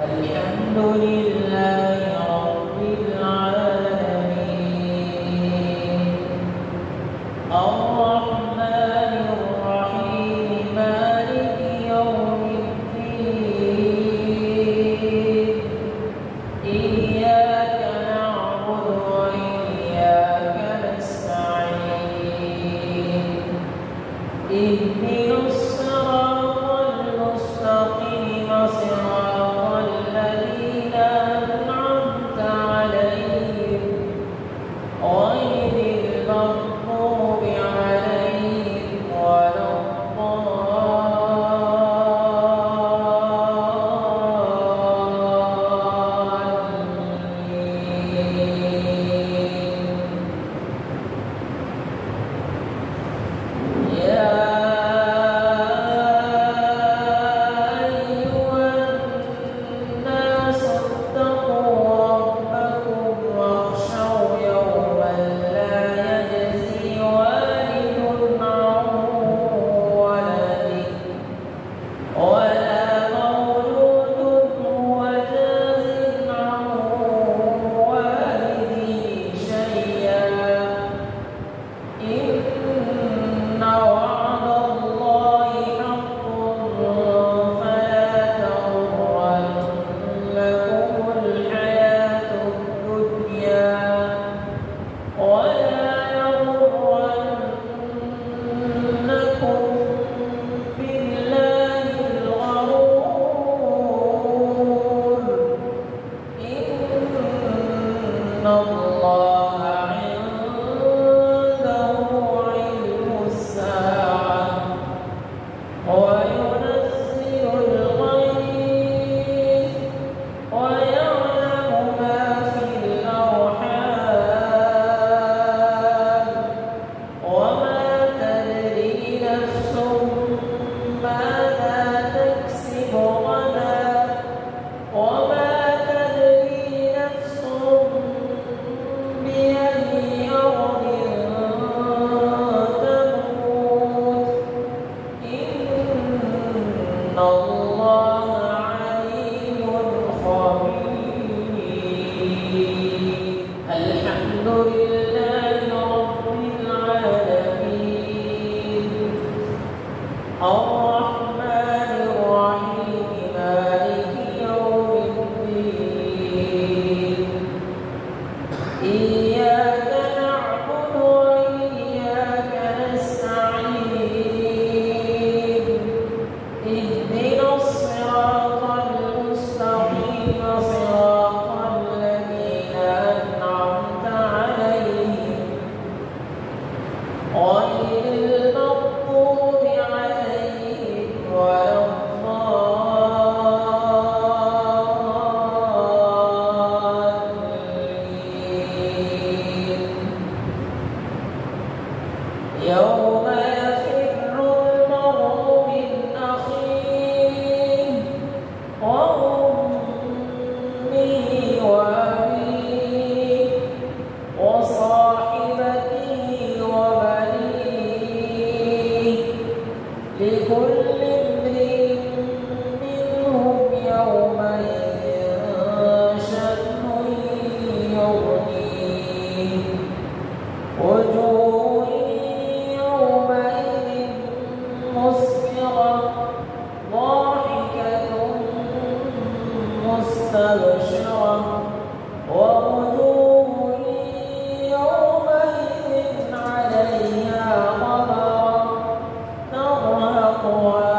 الحمد لله رب العالمين الرحمن الرحيم مالك يوم الدين إياك نعبد وإياك نستعين اهدنا الصراط المستقيم صراط الذين أنعمت عليهم غير المغضوب عليهم ولا الضالين يا أيها الناس اتقوا ربكم واخشوا يوما لا يجزي والد عن ولده ولا مولود هو جاز عن والده شيئا إن وعد الله حق فلا تغرنكم الحياة الدنيا ولا يغرنكم بالله الغرور إن الله عنده علم الساعة وينزل الغيث ويعلم ما في الأرحام وما تدري نفس ماذا تكسب غدا وما تدري نفس بأي أرض تموت إن الله عليم خبير الحمد لله رب العالمين الرحمن الرحيم مالك يوم الدين إياك نعبد وإياك نستعين اهدنا الصراط المستقيم صراط الذين أنعمت عليهم غير المغضوب عليهم ولا الضالين يوم يفر المرء من أخيه وأمه وأبيه وصاحبته وبنيه لكل امرئ منهم يومئذ شأن يغنيه وجوه يومئذ مسفرة ضاحكة مستبشرة ووجوه يومئذ عليها غبرة ترهقها